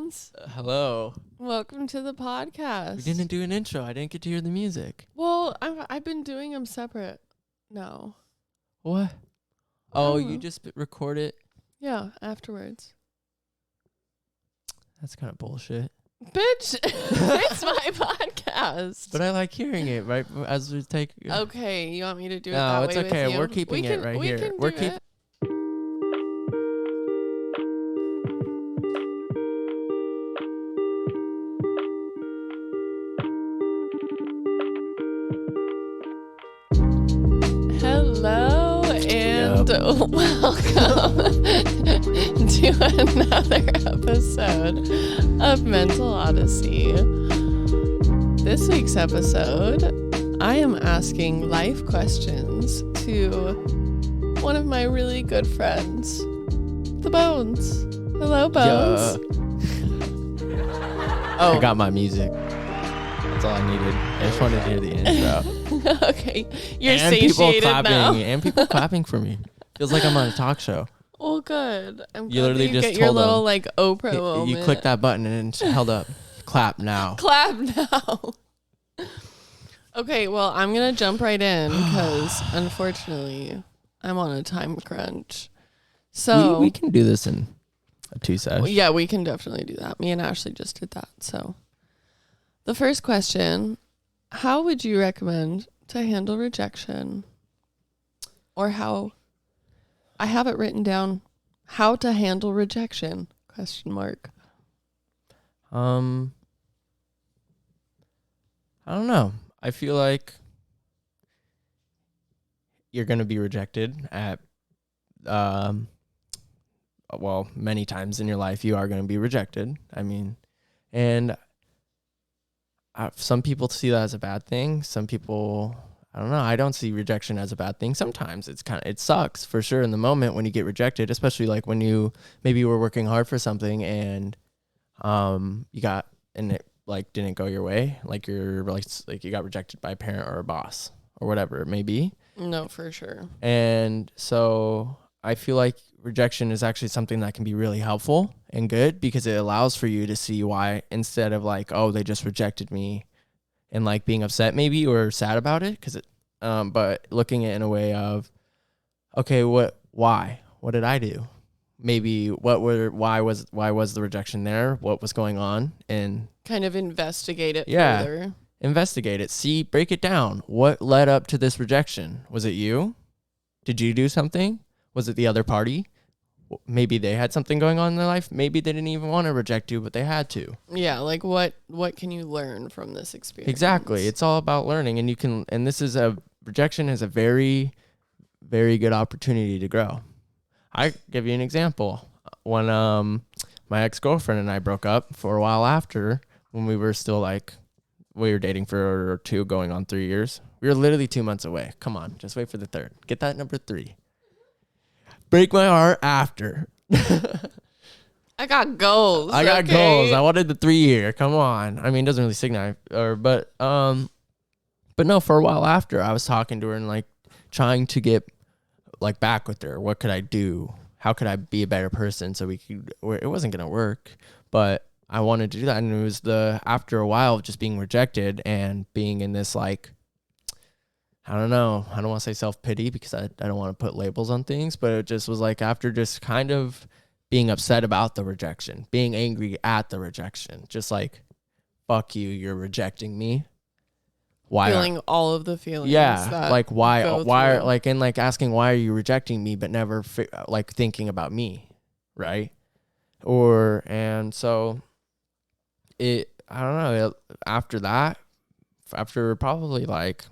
friends. Hello. Welcome to the podcast. We didn't do an intro. I didn't get to hear the music. Well, I've been doing them separate now. What? Oh, you just record it? Yeah, afterwards. That's kind of bullshit. Bitch, it's my podcast. But I like hearing it, right? As we take... Okay, you want me to do it no, that way it's okay. with you? We're keeping it right here. We're keeping it. Hello and welcome to another episode of Mental Odyssey. This week's episode, I am asking life questions to one of my really good friends, the Bones. Hello, Bones. Oh, I got my music. That's all I needed. I just wanted to hear the intro. Okay, you're and satiated people clapping, now. And people clapping for me. Feels like I'm on a talk show. Well, good. I'm You glad literally that you just get your told little them. like Oprah moment. You click that button and it's held up. Clap now. Clap now. Okay, well, I'm going to jump right in because unfortunately I'm on a time crunch. So we can do this in a 2 session. well, yeah, we can definitely do that. Me and Ashley just did that. So the first question, how would you recommend to handle rejection? Or how, I have it written down, how to handle rejection, ? I don't know. I feel like you're going to be rejected at, many times in your life you are going to be rejected. I mean, and some people see that as a bad thing. Some people, I don't know. I don't see rejection as a bad thing. Sometimes it sucks for sure in the moment when you get rejected, especially like when maybe you were working hard for something and it like didn't go your way, like you got rejected by a parent or a boss or whatever it may be. No, for sure. And so I feel like rejection is actually something that can be really helpful and good because it allows for you to see why, instead of like, oh, they just rejected me and like being upset maybe or sad about it, but looking at it in a way of, okay, why? What did I do? Maybe why was the rejection there? What was going on? And Kind of investigate it further. Investigate it. Break it down. What led up to this rejection? Was it you? Did you do something? Was it the other party? Maybe they had something going on in their life. Maybe they didn't even want to reject you, but they had to. Yeah, like what can you learn from this experience? Exactly. It's all about learning, and rejection is a very, very good opportunity to grow. I give you an example. When my ex-girlfriend and I broke up for a while after, when we were still we were dating for 2 going on 3 years. We were literally 2 months away. Come on, just wait for the 3rd. Get that number 3. Break my heart after. I got goals. I got goals. I wanted the 3-year. Come on. I mean, it doesn't really signify, but no, for a while after, I was talking to her and like trying to get like back with her. What could I do? How could I be a better person so it wasn't going to work, but I wanted to do that. And it was after a while of just being rejected and being in this like, I don't know. I don't want to say self-pity because I don't want to put labels on things, but it just was like after just kind of being upset about the rejection, being angry at the rejection, just like, fuck you, you're rejecting me. Why? Feeling all of the feelings. Yeah. Like why, through. like, and like asking, why are you rejecting me? But never like thinking about me. Right. And so I don't know. After probably like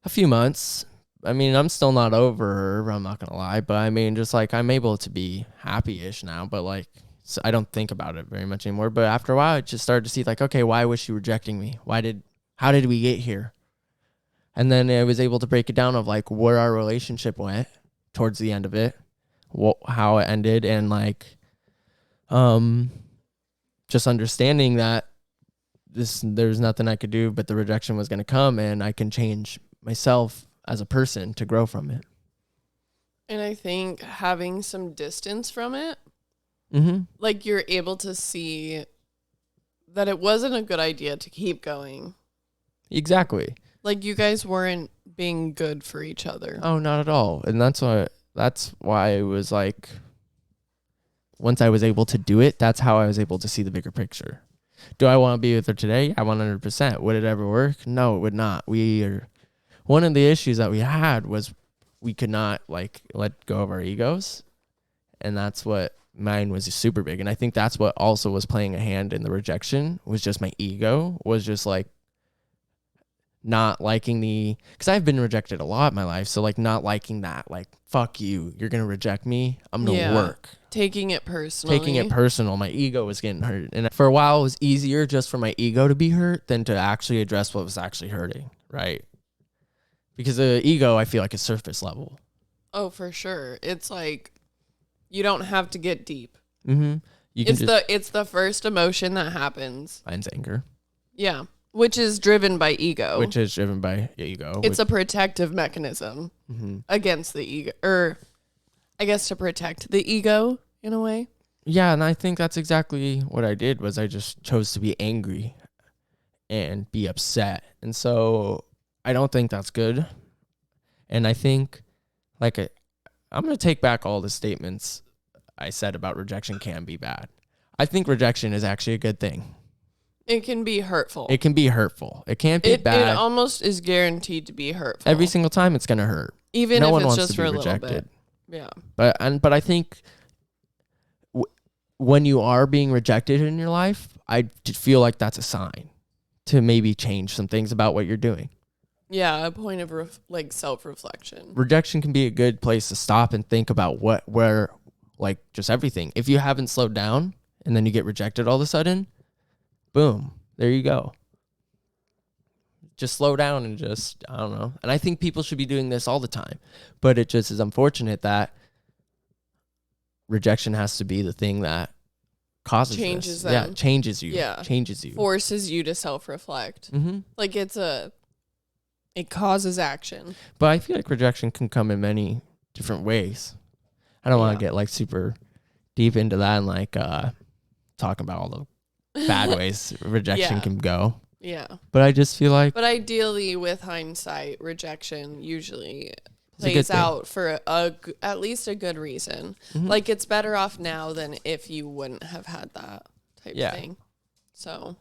a few months, I mean, I'm still not over her, I'm not gonna lie, but I mean, just like I'm able to be happy-ish now, but like so I don't think about it very much anymore. But after a while, I just started to see like, okay, why was she rejecting me? How did we get here? And then I was able to break it down of like where our relationship went towards the end of it, how it ended, and like, just understanding that there's nothing I could do, but the rejection was going to come, and I can change myself as a person to grow from it. And I think having some distance from it Mm-hmm. Like, you're able to see that it wasn't a good idea to keep going. Exactly. Like, you guys weren't being good for each other. Oh, not at all. And that's why it was like, once I was able to do it, that's how I was able to see the bigger picture. Do I want to be with her today? Yeah, 100%. Would it ever work? No, it would not. One of the issues that we had was we could not like let go of our egos. And that's what mine was super big. And I think that's what also was playing a hand in the rejection, was just my ego, was just like not liking because I've been rejected a lot in my life. So like not liking that, like, fuck you, you're going to reject me. I'm going to work. Taking it personally. My ego was getting hurt. And for a while, it was easier just for my ego to be hurt than to actually address what was actually hurting, right? Because the ego, I feel like, is surface level. Oh, for sure. It's like, you don't have to get deep. Mm-hmm. It's the first emotion that happens. Mine's anger. Yeah. Which is driven by ego. It's a protective mechanism against the ego. Or, I guess, to protect the ego in a way. Yeah, and I think that's exactly what I did, was I just chose to be angry and be upset. And so I don't think that's good. And I think, like, I'm going to take back all the statements I said about rejection can be bad. I think rejection is actually a good thing. It can be hurtful. It can be hurtful. It can't be bad. It almost is guaranteed to be hurtful. Every single time it's going to hurt. Even no if one it's wants just to for be a little rejected. bit. Yeah. But I think when you are being rejected in your life, I feel like that's a sign to maybe change some things about what you're doing. Yeah, a point of self-reflection. Rejection can be a good place to stop and think about where just everything. If you haven't slowed down and then you get rejected all of a sudden, boom, there you go. Just slow down and I don't know. And I think people should be doing this all the time, but it just is unfortunate that rejection has to be the thing that causes changes this. them. Yeah, changes you. Yeah. Changes you. Forces you to self-reflect. Mm-hmm. Like it causes action. But I feel like rejection can come in many different ways. I don't want to get super deep into that and talking about all the bad ways rejection can go. Yeah. But I just feel like... But ideally, with hindsight, rejection usually plays out for at least a good reason. Mm-hmm. Like, it's better off now than if you wouldn't have had that type of thing. So.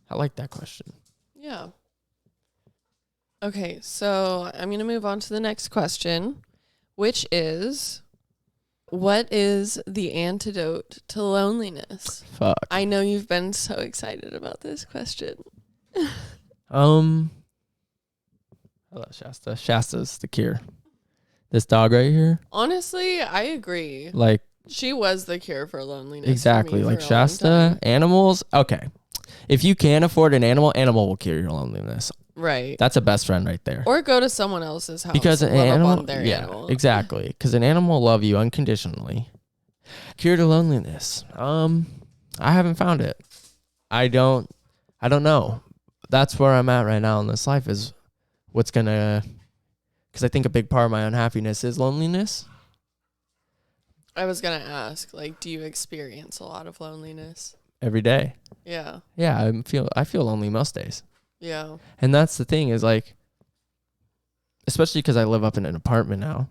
I like that question. Yeah. Okay, so I'm going to move on to the next question, which is, what is the antidote to loneliness? Fuck. I know you've been so excited about this question. Hello, Shasta. Shasta's the cure. This dog right here. Honestly, I agree. She was the cure for loneliness. Exactly. For Shasta, animals. Okay. If you can afford an animal will cure your loneliness. Right. That's a best friend right there. Or go to someone else's house. Because an animal, animal. Exactly. Because an animal will love you unconditionally. Cure to loneliness. I haven't found it. I don't know. That's where I'm at right now in this life, is what's gonna, because I think a big part of my unhappiness is loneliness. I was gonna ask, do you experience a lot of loneliness? Every day. Yeah. Yeah, I feel lonely most days. Yeah. And that's the thing, is especially because I live up in an apartment now.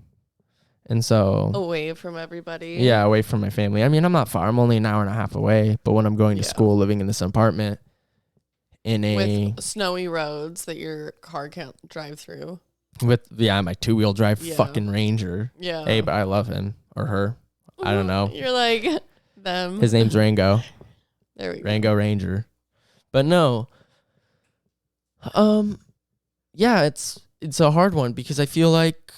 And so... away from everybody. Yeah, away from my family. I mean, I'm not far. I'm only an hour and a half away. But when I'm going to school, living in this apartment with snowy roads that your car can't drive through. With, my two-wheel drive fucking Ranger. Yeah. Hey, but I love him. Or her. I don't know. You're like them. His name's Rango. There we go. Rango Ranger. But no... yeah, it's a hard one, because I feel like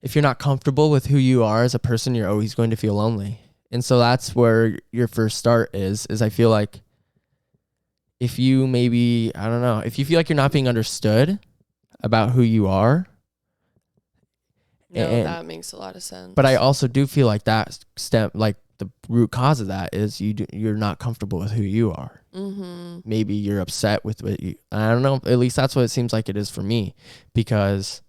if you're not comfortable with who you are as a person, you're always going to feel lonely. And so that's where your first start is I feel like if you if you feel like you're not being understood about who you are. No, that makes a lot of sense. But I also do feel like that the root cause of that is you're not comfortable with who you are. Mm-hmm. Maybe you're upset with what I don't know. At least that's what it seems like it is for me, because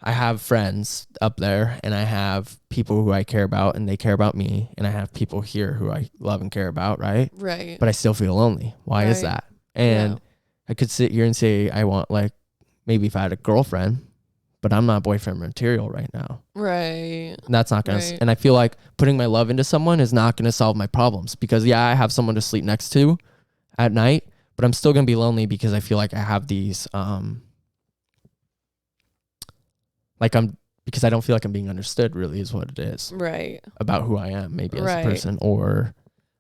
I have friends up there, and I have people who I care about, and they care about me, and I have people here who I love and care about, right? Right. But I still feel lonely. Why is Right. that? And Yeah. I could sit here and say I want, like, maybe if I had a girlfriend, but I'm not boyfriend material right now. Right. And that's not going to, Right. and I feel like putting my love into someone is not going to solve my problems, because yeah, I have someone to sleep next to at night, but I'm still going to be lonely because I feel like I have these, because I don't feel like I'm being understood, really, is what it is Right. about who I am, maybe as a Right. person, or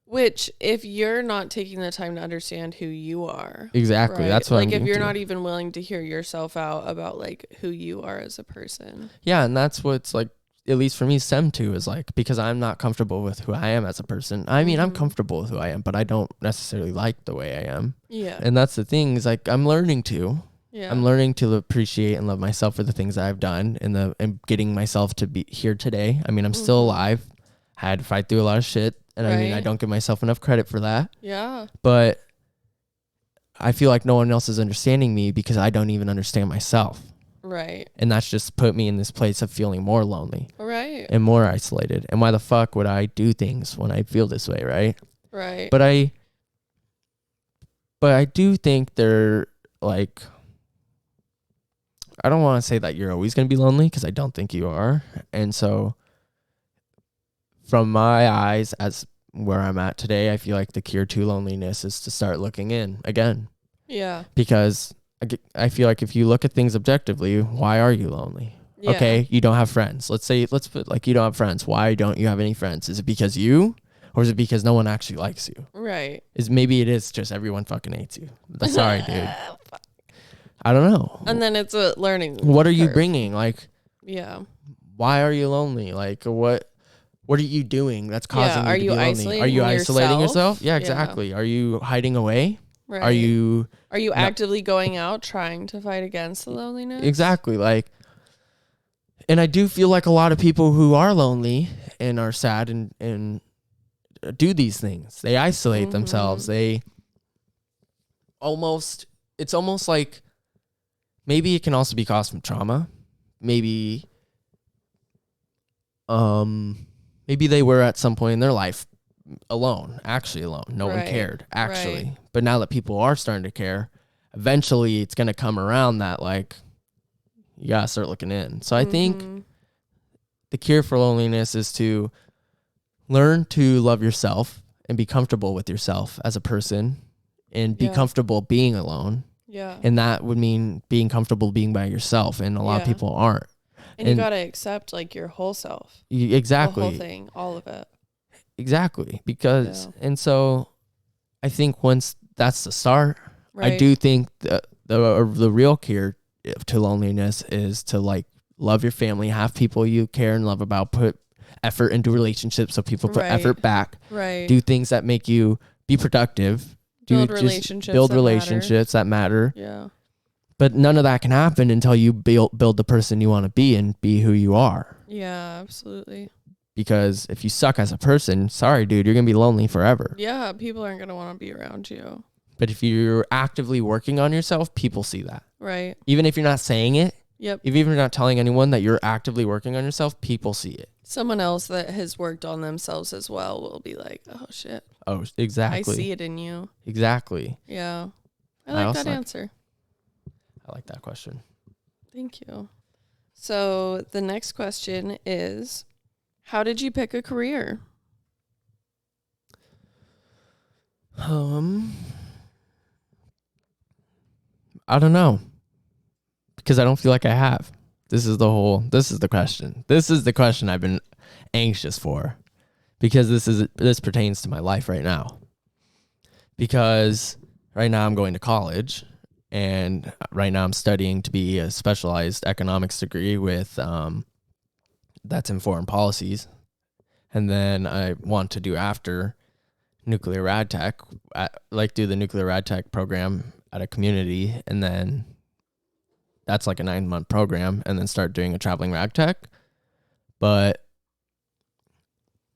Which, if you're not taking the time to understand who you are, exactly. right? That's what I'm like if getting you're to. not even willing to hear yourself out about like who you are as a person. Yeah, and that's what's like, at least for me, stem to is like, because I'm not comfortable with who I am as a person. I mean, I'm comfortable with who I am, but I don't necessarily like the way I am. Yeah. And that's the thing, is like, I'm learning to. Yeah. I'm learning to appreciate and love myself for the things that I've done, and getting myself to be here today. I mean, I'm still alive. I had to fight through a lot of shit. And I mean, I Right. don't give myself enough credit for that. Yeah. But I feel like no one else is understanding me because I don't even understand myself. Right. And that's just put me in this place of feeling more lonely Right. and more isolated. And why the fuck would I do things when I feel this way, right? Right. But I do think they're like, I don't want to say that you're always going to be lonely, because I don't think you are. And so from my eyes, as where I'm at today, I feel like the cure to loneliness is to start looking in again. Yeah. Because I feel like if you look at things objectively, why are you lonely? Yeah. Okay, you don't have friends. Let's put like, you don't have friends. Why don't you have any friends? Is it because you, or is it because no one actually likes you? Right. Maybe it is just everyone fucking hates you. Sorry, dude. I don't know. And then it's a learning. What are you curve. bringing? Like, Yeah. why are you lonely? Like, what are you doing that's causing are you to you be lonely? isolating Are you isolating yourself? yourself? Yeah, exactly. Are you hiding away? Right. Are you actively going out trying to fight against the loneliness? exactly, like, and I do feel like a lot of people who are lonely and are sad and do these things. They isolate themselves. They it's almost like, maybe it can also be caused from trauma. Maybe they were at some point in their life alone, actually alone. No one Right. cared, actually. Right. But now that people are starting to care, eventually it's going to come around that, like, you got to start looking in. So I think the cure for loneliness is to learn to love yourself and be comfortable with yourself as a person, and be comfortable being alone. Yeah. And that would mean being comfortable being by yourself. And a lot of people aren't. And you got to accept like your whole self. Exactly. The whole thing, all of it. Exactly. Because, and so I think once that's the start, Right. I do think the real cure to loneliness is to, like, love your family, have people you care and love about, put effort into relationships so people put effort back, Right. do things that make you be productive, build relationships that matter. Yeah. But none of that can happen until you build the person you want to be and be who you are. Yeah, absolutely. Because if you suck as a person, sorry, dude, you're going to be lonely forever. Yeah, people aren't going to want to be around you. But if you're actively working on yourself, people see that. Right. Even if you're not saying it, Yep. if you're not telling anyone that you're actively working on yourself, people see it. Someone else that has worked on themselves as well will be like, oh, shit. Oh, exactly. I see it in you. Exactly. Yeah. I like that answer. I like that question. Thank you. So the next question is, how did you pick a career? I don't know, because I don't feel like I have. This is the question. This is the question I've been anxious for, because this pertains to my life right now. Because right now I'm going to college, and right now I'm studying to be a specialized economics degree with that's in foreign policies. And then I want to do after nuclear rad tech, do the nuclear rad tech program at a community, and then that's like a 9-month program, and then start doing a traveling rad tech. But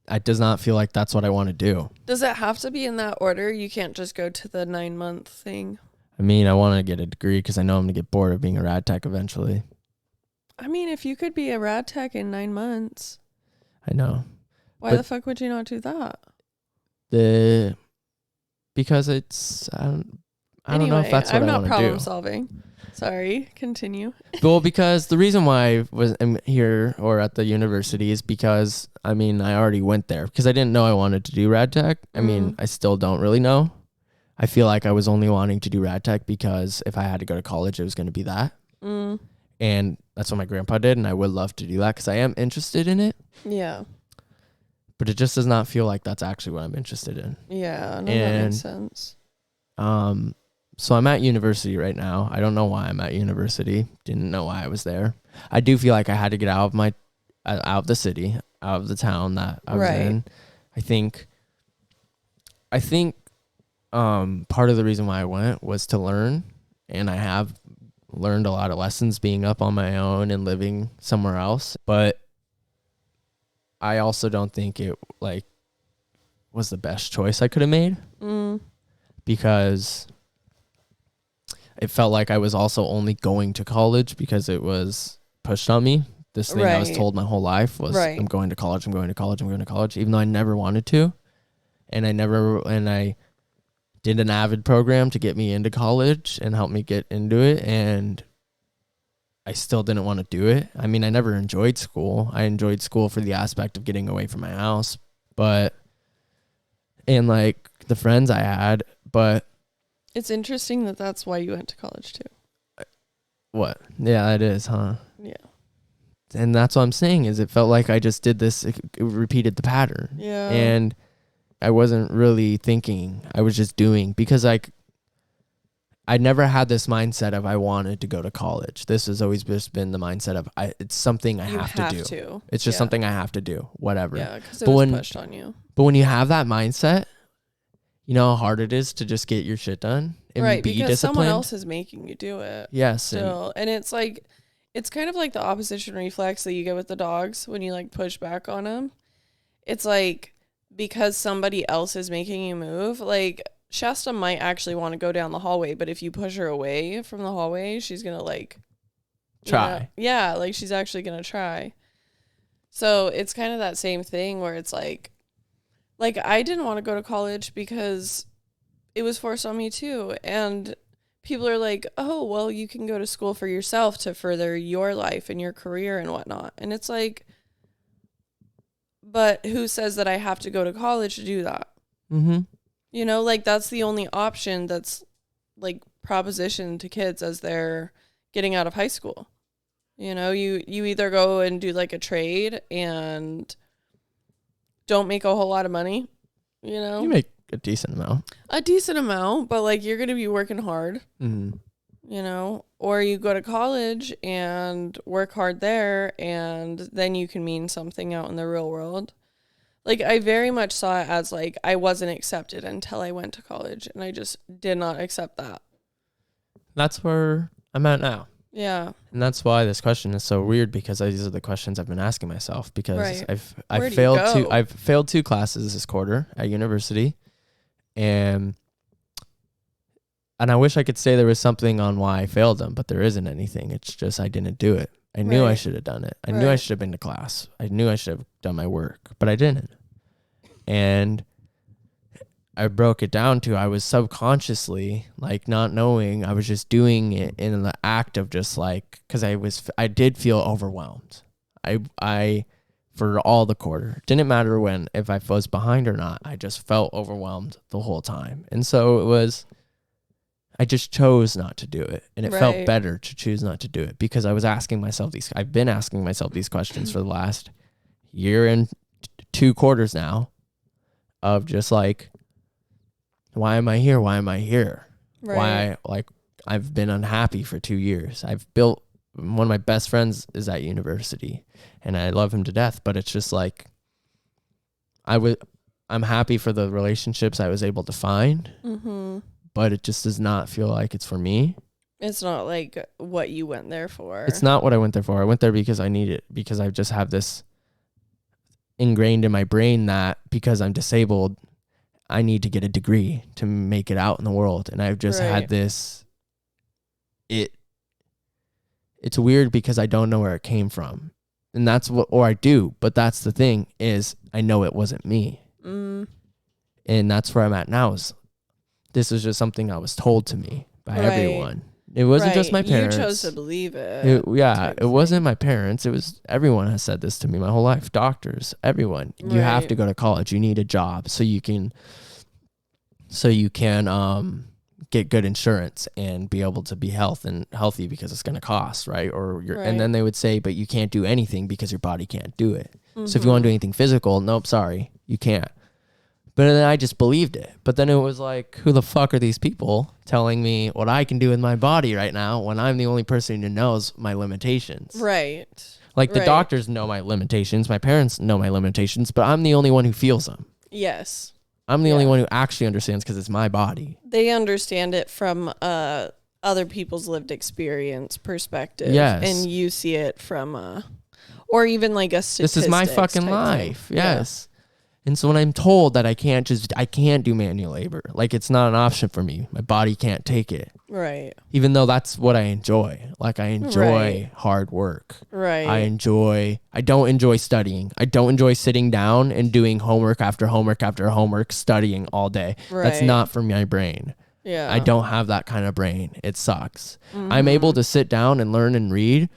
it does not feel like that's what I want to do. Does it have to be in that order? You can't just go to the 9-month thing. I mean, I want to get a degree because I know I'm going to get bored of being a rad tech eventually. I mean, if you could be a rad tech in 9 months, I know. why But the fuck would you not do that? Because it's I don't Anyway, know if that's what I'm I not want to problem do. solving. Sorry, continue. Well, because the reason why I'm here or at the university is because I mean I already went there because I didn't know I wanted to do rad tech. I mean I still don't really know. I feel like I was only wanting to do rad tech because if I had to go to college, it was going to be that. And that's what my grandpa did, and I would love to do that because I am interested in it. Yeah. But it just does not feel like that's actually what I'm interested in. Yeah, no, that makes sense. So I'm at university right now. I don't know why I'm at university. Didn't know why I was there. I do feel like I had to get out of the city, out of the town that I was in. I think part of the reason why I went was to learn, and I have learned a lot of lessons being up on my own and living somewhere else. But I also don't think it like was the best choice I could have made because it felt like I was also only going to college because it was pushed on me. This thing I was told my whole life was I'm going to college, I'm going to college, I'm going to college, even though I never wanted to. And I did an AVID program to get me into college and help me get into it. And I still didn't want to do it. I mean, I never enjoyed school. I enjoyed school for the aspect of getting away from my house, and like the friends I had, but it's interesting that that's why you went to college too. What? Yeah, it is, huh? Yeah. And that's what I'm saying is it felt like I just did this, it repeated the pattern. Yeah. And I wasn't really thinking. I was just doing because I never had this mindset of I wanted to go to college. This has always just been the mindset of it's something I have to do. It's just something I have to do, whatever. Yeah, because it was pushed on you. But when you have that mindset, you know how hard it is to just get your shit done and be because disciplined. Someone else is making you do it. Yes. Still. And it's like, it's kind of like the opposition reflex that you get with the dogs when you like push back on them. It's like, because somebody else is making you move, like Shasta might actually want to go down the hallway, but if you push her away from the hallway, she's going to like try. Yeah, like she's actually going to try. So it's kind of that same thing where it's like I didn't want to go to college because it was forced on me too. And people are like, oh, well, you can go to school for yourself to further your life and your career and whatnot. And it's like, but who says that I have to go to college to do that? Mm-hmm. You know, like that's the only option that's like propositioned to kids as they're getting out of high school. You know, you either go and do like a trade and don't make a whole lot of money, you know? You make a decent amount. But like you're going to be working hard, you know? Or you go to college and work hard there and then you can mean something out in the real world. Like I very much saw it as like I wasn't accepted until I went to college and I just did not accept that. That's where I'm at now. Yeah. And that's why this question is so weird because these are the questions I've been asking myself because I've failed 2 classes this quarter at university and I wish I could say there was something on why I failed them, but there isn't anything. It's just I didn't do it. I knew I should have done it. I knew I should have been to class. I knew I should have done my work, but I didn't. And I broke it down to I was subconsciously like not knowing. I was just doing it in the act of just like because I did feel overwhelmed. I for all the quarter didn't matter if I was behind or not. I just felt overwhelmed the whole time, and so I just chose not to do it, and it felt better to choose not to do it because I was asking myself I've been asking myself these questions for the last year and 2 quarters now, of just like. Why am I here? Why am I here? Why, I've been unhappy for 2 years. I've built, one of my best friends is at university and I love him to death, but it's just like, I'm happy for the relationships I was able to find, but it just does not feel like it's for me. It's not like what you went there for. It's not what I went there for. I went there because I need it, because I just have this ingrained in my brain that because I'm disabled, I need to get a degree to make it out in the world. And I've just had this, it it's weird because I don't know where it came from. And that's what, or I do, but that's the thing is I know it wasn't me. And that's where I'm at now is this was just something that was told to me by everyone. It wasn't just my parents. You chose to believe it. It wasn't my parents. It was everyone has said this to me my whole life. Doctors, everyone. You have to go to college. You need a job so you can get good insurance and be able to be healthy because it's going to cost, right? And then they would say, but you can't do anything because your body can't do it. So if you want to do anything physical, nope, sorry, you can't. But then I just believed it. But then it was like, who the fuck are these people telling me what I can do with my body right now when I'm the only person who knows my limitations? Right. Like the doctors know my limitations. My parents know my limitations, but I'm the only one who feels them. Yes. I'm the only one who actually understands because it's my body. They understand it from other people's lived experience perspective. Yes. And you see it from, or even like a statistic. This is my fucking life. Yes. And so when I'm told that I can't do manual labor, like it's not an option for me. My body can't take it. Right. Even though that's what I enjoy. Like I enjoy hard work. Right. I don't enjoy studying. I don't enjoy sitting down and doing homework after homework after homework, studying all day. Right. That's not for my brain. Yeah. I don't have that kind of brain. It sucks. I'm able to sit down and learn and read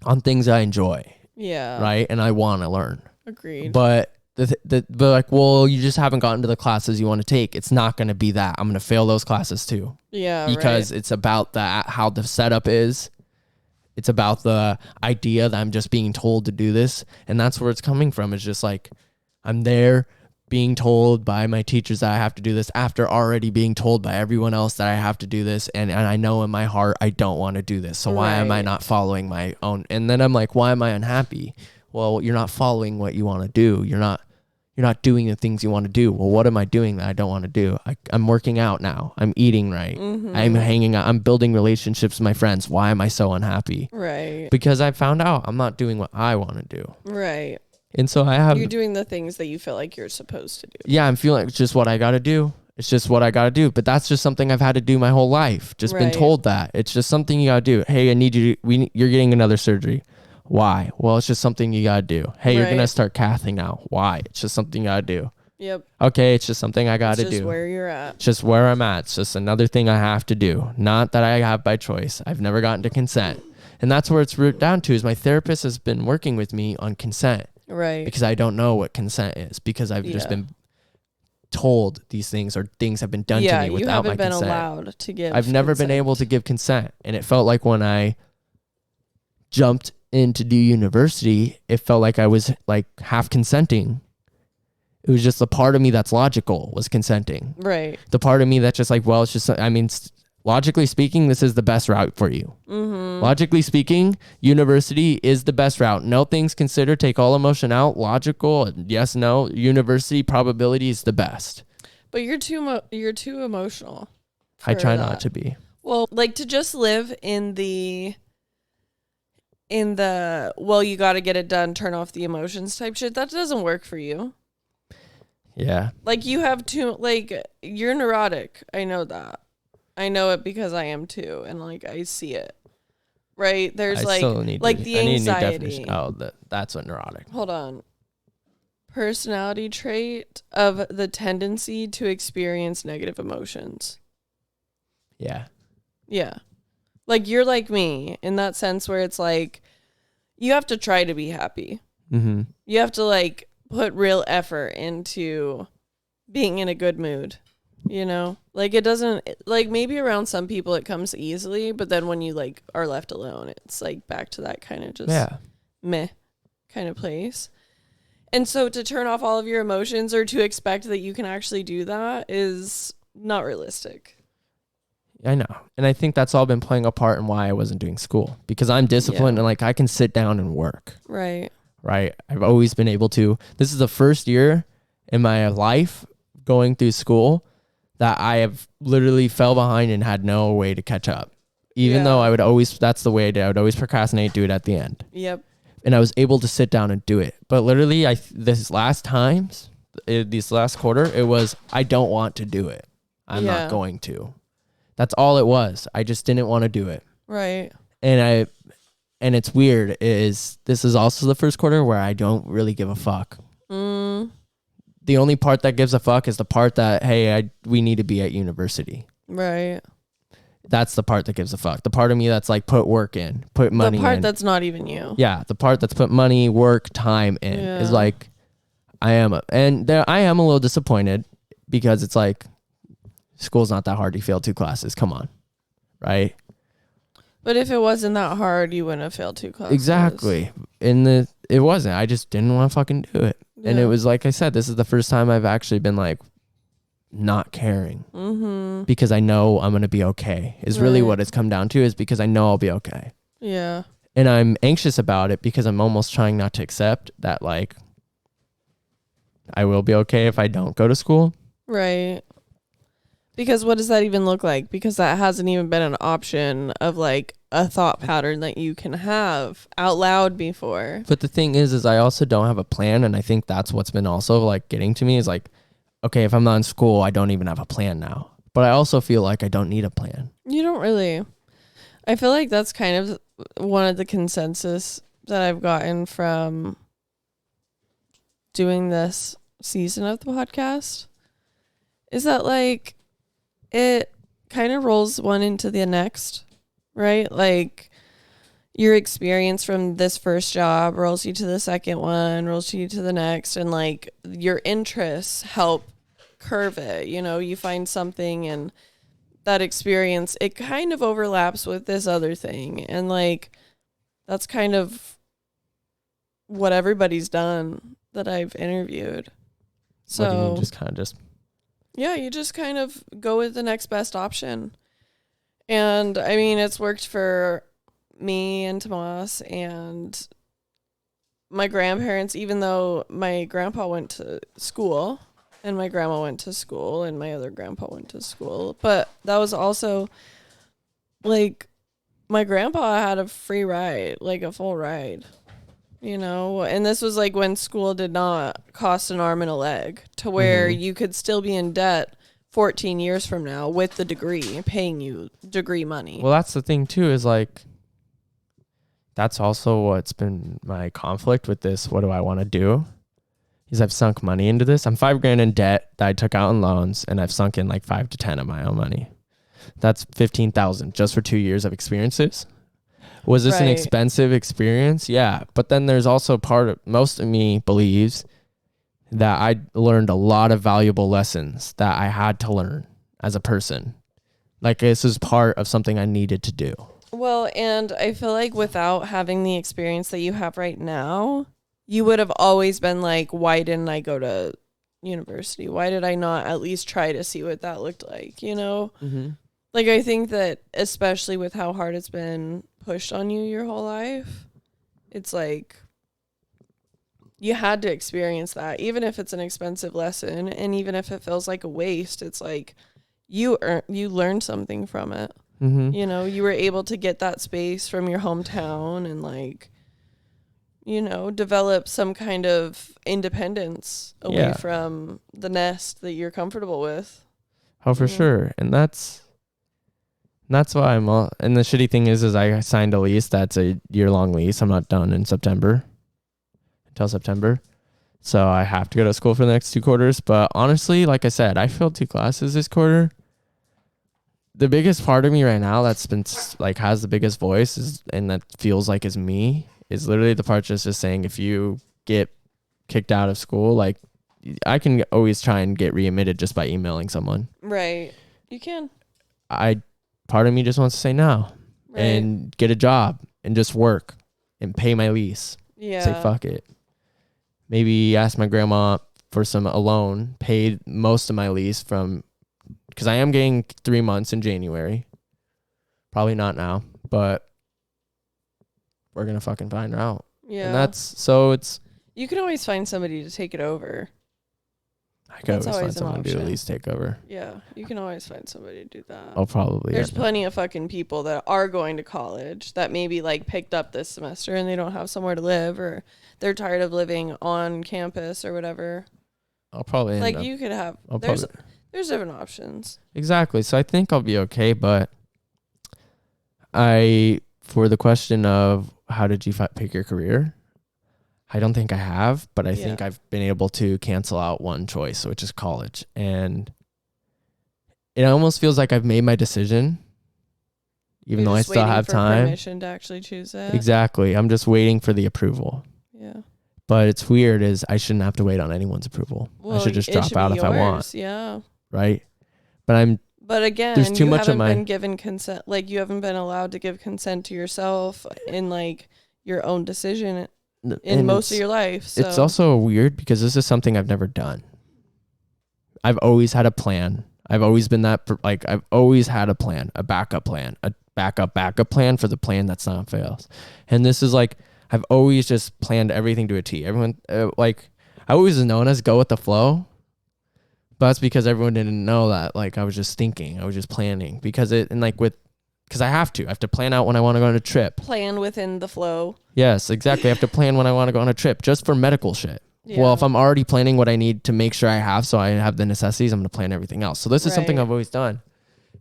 on things I enjoy. Yeah. Right. And I want to learn. Agreed. But they're like, well, you just haven't gotten to the classes you want to take. It's not going to be that. I'm going to fail those classes too. Yeah. Because it's about how the setup is. It's about the idea that I'm just being told to do this. And that's where it's coming from. It's just like, I'm there being told by my teachers that I have to do this after already being told by everyone else that I have to do this. And I know in my heart, I don't want to do this. So why am I not following my own? And then I'm like, why am I unhappy? Well, you're not following what you want to do. You're not doing the things you want to do. Well, what am I doing that I don't want to do? I'm working out now. I'm eating right. I'm hanging out. I'm building relationships with my friends. Why am I so unhappy? Right. Because I found out I'm not doing what I want to do. Right. And so you're doing the things that you feel like you're supposed to do. Yeah, I'm feeling it's just what I got to do. It's just what I got to do. But that's just something I've had to do my whole life. Just been told that. It's just something you got to do. Hey, I need you. You're getting another surgery. Why? Well, it's just something you gotta do. Hey, you're gonna start cathing now. Why? It's just something you gotta do. Yep. Okay, it's just something I gotta do. It's just where you're at. It's just where I'm at. It's just another thing I have to do. Not that I have by choice. I've never gotten to consent. And that's where it's root down to is my therapist has been working with me on consent. Right. Because I don't know what consent is. Because I've just been told these things or things have been done to me without my consent. You haven't been allowed to give I've never been able to give consent. And it felt like when I jumped in to do university, it felt like I was like half consenting. It was just the part of me that's logical was consenting. Right. The part of me that's just like, well, it's just, I mean, logically speaking, this is the best route for you. Logically speaking, university is the best route. No things considered, take all emotion out, logical, yes, no, university probability is the best. But you're too emotional. I try not to be. Well, like to just live in the well, you got to get it done, turn off the emotions type shit, that doesn't work for you. Yeah. Like you have to, like, you're neurotic. I know that. I know it because I am too. And like, I see it. Right? There's the anxiety. That's what neurotic. Hold on. Personality trait of the tendency to experience negative emotions. Yeah. Yeah. Like you're like me in that sense where it's like you have to try to be happy. You have to like put real effort into being in a good mood, you know? Like it doesn't, like maybe around some people it comes easily, but then when you like are left alone, it's like back to that kind of just meh kind of place. And so to turn off all of your emotions or to expect that you can actually do that is not realistic. I know. And I think that's all been playing a part in why I wasn't doing school because I'm disciplined and like I can sit down and work. Right. I've always been able to. This is the first year in my life going through school that I have literally fell behind and had no way to catch up. Even though that's the way I did. I would always procrastinate, do it at the end. Yep. And I was able to sit down and do it. But literally this last quarter, it was, I don't want to do it. I'm not going to. That's all it was. I just didn't want to do it. Right. And and it's weird, is this is also the first quarter where I don't really give a fuck. The only part that gives a fuck is the part that, hey, we need to be at university. Right. That's the part that gives a fuck. The part of me that's like, put work in, put money in. The part that's not even you. Yeah, the part that's put money, work, time in is like, I am a little disappointed because it's like, school's not that hard. You fail 2 classes. Come on. Right? But if it wasn't that hard, you wouldn't have failed 2 classes. Exactly. It wasn't. I just didn't want to fucking do it. Yeah. And it was like I said, this is the first time I've actually been like not caring because I know I'm going to be okay is really what it's come down to, is because I know I'll be okay. Yeah. And I'm anxious about it because I'm almost trying not to accept that, like, I will be okay if I don't go to school. Right. Because what does that even look like? Because that hasn't even been an option of like a thought pattern that you can have out loud before. But the thing is I also don't have a plan. And I think that's what's been also like getting to me is like, okay, if I'm not in school, I don't even have a plan now. But I also feel like I don't need a plan. You don't really. I feel like that's kind of one of the consensus that I've gotten from doing this season of the podcast is that like it kind of rolls one into the next, right? Like your experience from this first job rolls you to the second one, rolls you to the next, and like your interests help curve it. You know, you find something and that experience, it kind of overlaps with this other thing. And like that's kind of what everybody's done that I've interviewed. So what do you mean, just kind of just yeah, you just kind of go with the next best option. And I mean, it's worked for me and Tomas and my grandparents, even though my grandpa went to school and my grandma went to school and my other grandpa went to school. But that was also like my grandpa had a free ride, like a full ride. You know, and this was like when school did not cost an arm and a leg, to where you could still be in debt 14 years from now with the degree, paying you degree money. Well, that's the thing too, is like, that's also what's been my conflict with this. What do I want to do? Is I've sunk money into this. I'm $5,000 in debt that I took out in loans, and I've sunk in like 5 to 10 of my own money. That's $15,000 just for 2 years of experiences. Was this an expensive experience? Yeah. But then there's also most of me believes that I learned a lot of valuable lessons that I had to learn as a person. Like this is part of something I needed to do. Well, and I feel like without having the experience that you have right now, you would have always been like, why didn't I go to university? Why did I not at least try to see what that looked like? You know? Like, I think that especially with how hard it's been pushed on you your whole life, it's like you had to experience that, even if it's an expensive lesson and even if it feels like a waste. It's like you learned something from it. You know, you were able to get that space from your hometown and like, you know, develop some kind of independence away from the nest that you're comfortable with. Oh, for sure. And that's why I'm all, and the shitty thing is I signed a lease that's a year-long lease. I'm not done until September. So I have to go to school for the next 2 quarters. But honestly, like I said, I failed 2 classes this quarter. The biggest part of me right now that's been like has the biggest voice is, and that feels like is me, is literally the part just saying, if you get kicked out of school, like I can always try and get readmitted just by emailing someone. Right. You can. Part of me just wants to say no and get a job and just work and pay my lease. Yeah. Say fuck it. Maybe ask my grandma for a loan, paid most of my lease because I am getting 3 months in January. Probably not now, but we're going to fucking find out. Yeah. And you can always find somebody to take it over. I could always find someone to do at least take over. Yeah, you can always find somebody to do that. I'll probably. There's plenty of fucking people that are going to college that maybe like picked up this semester and they don't have somewhere to live, or they're tired of living on campus or whatever. I'll probably you could have. There's different options. Exactly. So I think I'll be okay, but I for the question of how did you pick your career, I don't think I have, but I think I've been able to cancel out one choice, which is college. And it almost feels like I've made my decision, even though I still have time. Permission to actually choose it. Exactly. I'm just waiting for the approval. Yeah. But it's weird is I shouldn't have to wait on anyone's approval. I should just drop out if I want. Yeah. Right? But again, there's too much of my... been given consent. Like, you haven't been allowed to give consent to yourself in, like, your own decision in most of your life. So. It's also weird because this is something I've never done. I've always had a plan. I've always been I've always had a plan, a backup plan, a backup plan for the plan that's not fails. And this is like, I've always just planned everything to a T. Everyone, I always was known as go with the flow. But that's because everyone didn't know that. Like, I was just thinking, I was just planning because I have to plan out when I want to go on a trip. Plan within the flow. Yes, exactly. I have to plan when I want to go on a trip just for medical shit. Yeah. Well, if I'm already planning what I need to make sure I have, so I have the necessities, I'm going to plan everything else. So this is something I've always done.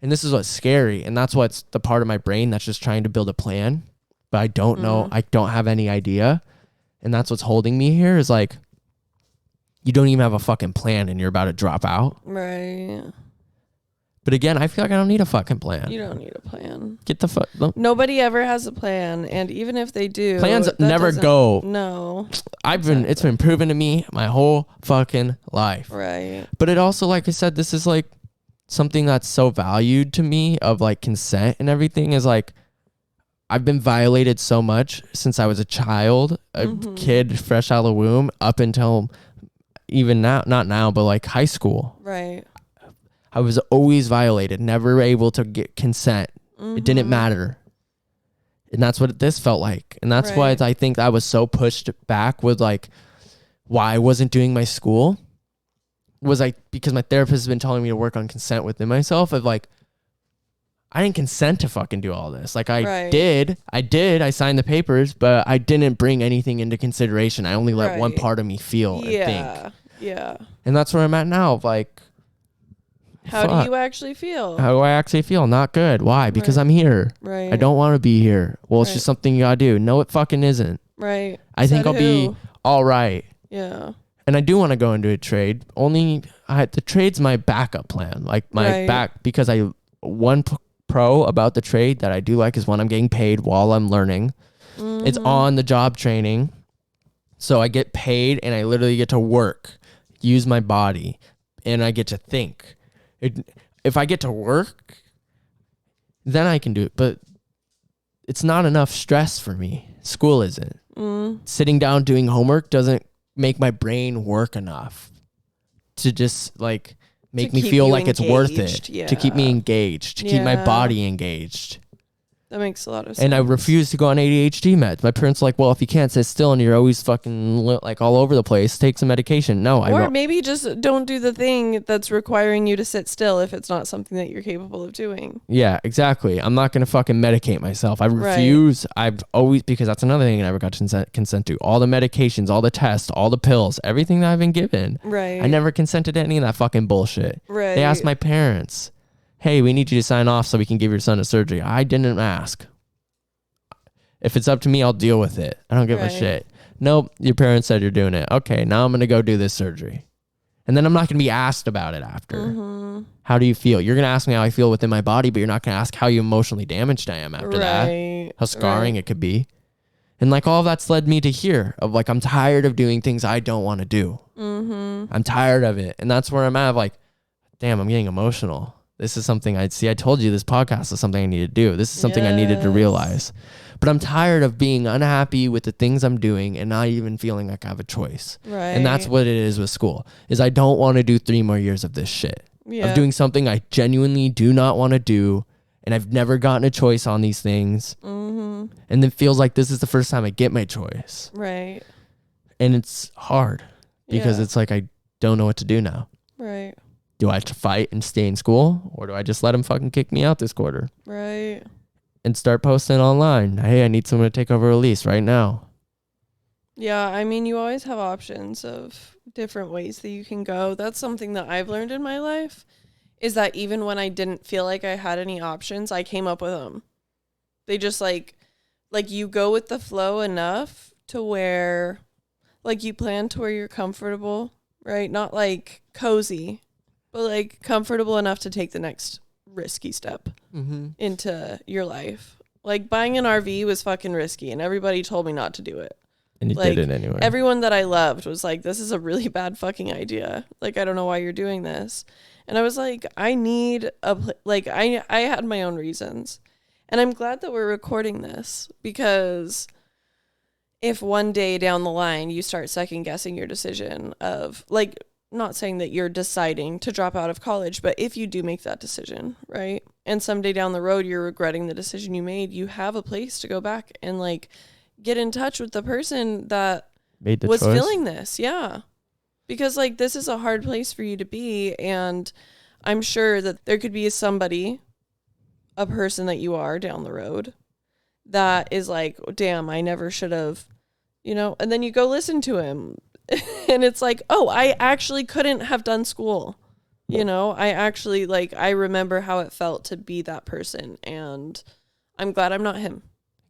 And this is what's scary. And that's what's the part of my brain that's just trying to build a plan. But I don't know. I don't have any idea. And that's what's holding me here is like, you don't even have a fucking plan and you're about to drop out. Right. But again, I feel like I don't need a fucking plan. You don't need a plan. Get the fuck. Nobody ever has a plan. And even if they do, plans never go. No. It's been proven to me my whole fucking life. Right. But it also, like I said, this is like something that's so valued to me of like consent and everything is like, I've been violated so much since I was a child, a kid fresh out of the womb up until even now, not now, but like high school. Right. I was always violated, never able to get consent. It didn't matter. And that's what this felt like. And that's why I think I was so pushed back with like why I wasn't doing my school was like because my therapist has been telling me to work on consent within myself of like, I didn't consent to fucking do all this. Like I did, I signed the papers, but I didn't bring anything into consideration. I only let one part of me feel and think. Yeah. And that's where I'm at now. Like, how do you actually feel? How do I actually feel? Not good. Why? Because I'm here. Right. I don't want to be here. Well, it's just something you gotta do. No, it fucking isn't. Right. I think I'll be all right. Yeah. And I do want to go into a trade. The trade's my backup plan. Like my because one pro about the trade that I do like is when I'm getting paid while I'm learning. It's on the job training. So I get paid and I literally get to work, use my body, and I get to think. If I get to work, then I can do it. But it's not enough stress for me. School isn't. Sitting down doing homework doesn't make my brain work enough to just like make me feel like it's worth it. To keep me engaged, to keep my body engaged. That makes a lot of sense. And I refuse to go on ADHD meds. My parents are like, well, if you can't sit still and you're always fucking like all over the place, take some medication. No, or maybe just don't do the thing that's requiring you to sit still if it's not something that you're capable of doing. Yeah, exactly. I'm not going to fucking medicate myself. I refuse. I've always, because that's another thing I never got consent to. All the medications, all the tests, all the pills, everything that I've been given. Right. I never consented to any of that fucking bullshit. Right. They asked my parents, hey, we need you to sign off so we can give your son a surgery. I didn't ask. If it's up to me, I'll deal with it. I don't give a shit. Nope, your parents said you're doing it. Okay, now I'm going to go do this surgery. And then I'm not going to be asked about it after. How do you feel? You're going to ask me how I feel within my body, but you're not going to ask how emotionally damaged I am after that. How scarring it could be. And like all of that's led me to here of like, I'm tired of doing things I don't want to do. I'm tired of it. And that's where I'm at. Like, damn, I'm getting emotional. This is something I told you this podcast is something I need to do. This is something I needed to realize. But I'm tired of being unhappy with the things I'm doing and not even feeling like I have a choice. Right. And that's what it is with school, is I don't want to do 3 more years of this shit. Of doing something I genuinely do not want to do. And I've never gotten a choice on these things. And it feels like this is the first time I get my choice. Right. And it's hard because it's like I don't know what to do now. Right. Do I have to fight and stay in school, or do I just let them fucking kick me out this quarter? Right. And start posting online. Hey, I need someone to take over a lease right now. Yeah, I mean, you always have options of different ways that you can go. That's something that I've learned in my life, is that even when I didn't feel like I had any options, I came up with them. They just like, like you go with the flow enough to where like you plan to where you're comfortable, right? Not like cozy, but like comfortable enough to take the next risky step into your life. Like buying an RV was fucking risky and everybody told me not to do it. And you Like, did it anyway. everyone that I loved was like, this is a really bad fucking idea. Like, I don't know why you're doing this. And I was like, I need like, I had my own reasons. And I'm glad that we're recording this because if one day down the line you start second guessing your decision of like, not saying that you're deciding to drop out of college, but if you do make that decision, right? And someday down the road you're regretting the decision you made, you have a place to go back and like get in touch with the person that made the was choice. feeling this. Yeah. Because like this is a hard place for you to be. And I'm sure that there could be somebody, a person that you are down the road that is like, damn, I never should have, you know, and then you go listen to him and it's like, oh, I actually couldn't have done school. You know, I actually like, I remember how it felt to be that person and I'm glad I'm not him.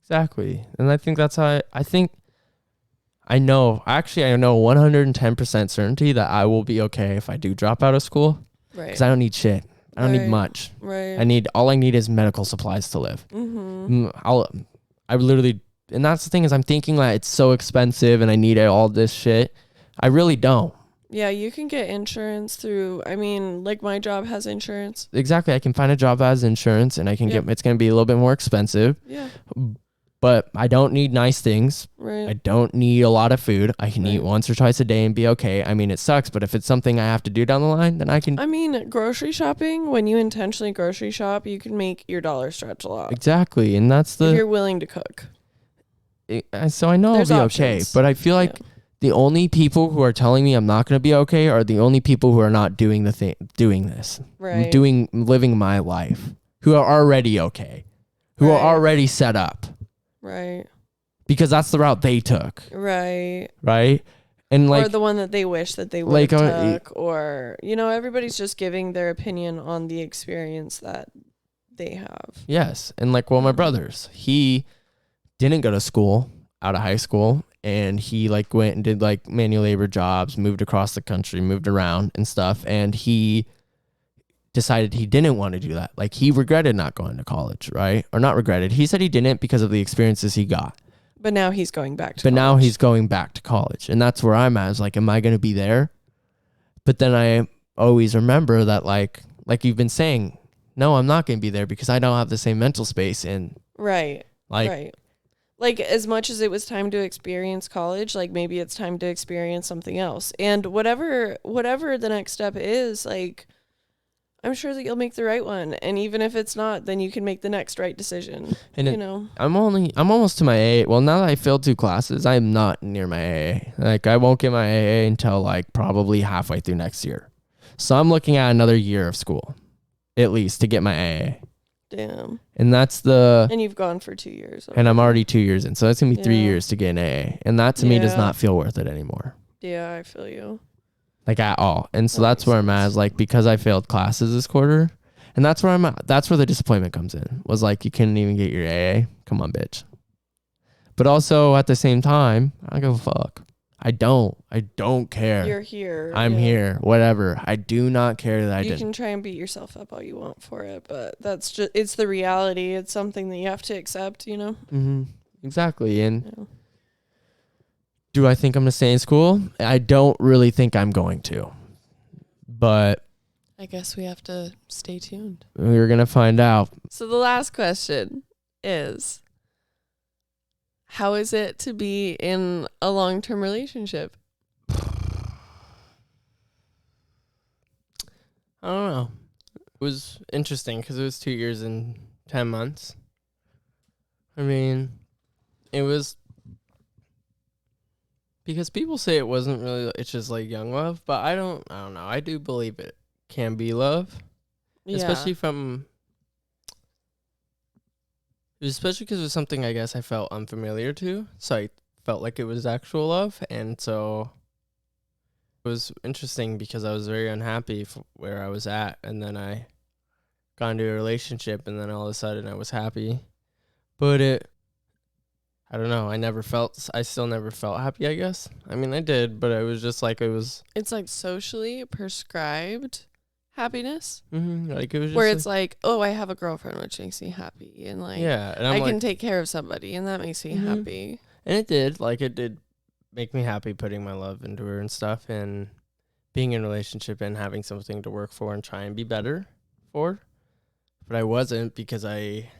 Exactly. And I think that's how I know 110% certainty that I will be okay if I do drop out of school. Right. Because I don't need shit. I don't need much. Right. All I need is medical supplies to live. I literally, and that's the thing is I'm thinking that it's so expensive and I need all this shit. I really don't. Yeah, you can get insurance through, I mean, like my job has insurance. Exactly. I can find a job that has insurance and I can get, it's going to be a little bit more expensive. Yeah. But I don't need nice things. Right. I don't need a lot of food. I can eat once or twice a day and be okay. I mean, it sucks, but if it's something I have to do down the line, then I can. I mean, grocery shopping, when you intentionally grocery shop, you can make your dollar stretch a lot. Exactly. And that's if you're willing to cook. So I know There's I'll be options. okay, but I feel like the only people who are telling me I'm not going to be okay are the only people who are not doing this. Right. Living my life, who are already okay, who are already set up. Right. Because that's the route they took. Right. Right. And like, or the one that they wish that they would have took, or, you know, everybody's just giving their opinion on the experience that they have. Yes. And like, well, my brothers, he didn't go to school out of high school and he like went and did like manual labor jobs, moved across the country, moved around and stuff. And he decided he didn't want to do that. Like he regretted not going to college, right? Or not regretted. He said he didn't because of the experiences he got. But now he's going back to college. But now he's going back to college. And that's where I'm at. Is like, am I going to be there? But then I always remember that like you've been saying, no, I'm not going to be there because I don't have the same mental space. And right. Like as much as it was time to experience college, like maybe it's time to experience something else. And whatever the next step is, like, I'm sure that you'll make the right one. And even if it's not, then you can make the next right decision. And you know, I'm almost to my AA. Well, now that I failed 2 classes, I'm not near my AA. Like I won't get my AA until like probably halfway through next year. So I'm looking at another year of school, at least, to get my AA. Damn. And that's and you've gone for 2 years. Already. And I'm already 2 years in. So that's going to be 3 years to get an AA. And that to me does not feel worth it anymore. Yeah, I feel you. Like at all. And so that's where I'm at, is like, because I failed classes this quarter, and that's where I'm at. That's where the disappointment comes in, was like, you couldn't even get your AA. Come on, bitch. But also at the same time, I don't give a fuck. I don't care. You're here. I'm here. Whatever. I do not care that I didn't. You can try and beat yourself up all you want for it, but that's just, it's the reality. It's something that you have to accept, you know? Mm-hmm. Exactly. And do I think I'm going to stay in school? I don't really think I'm going to. But I guess we have to stay tuned. We're going to find out. So the last question is, how is it to be in a long-term relationship? I don't know. It was interesting because it was 2 years and 10 months. I mean, it was... Because people say it wasn't really, it's just like young love, but I don't know. I do believe it can be love. Yeah. Especially because it was something I guess I felt unfamiliar to. So I felt like it was actual love. And so it was interesting because I was very unhappy where I was at. And then I got into a relationship and then all of a sudden I was happy. But I don't know. I still never felt happy, I guess. I mean, I did, but it was just like, it was. It's like socially prescribed happiness. Like, it was just. Where it's like, oh, I have a girlfriend, which makes me happy. And like, yeah. And I can take care of somebody, and that makes me happy. And it did. Like, it did make me happy putting my love into her and stuff, and being in a relationship and having something to work for and try and be better for. But I wasn't, because I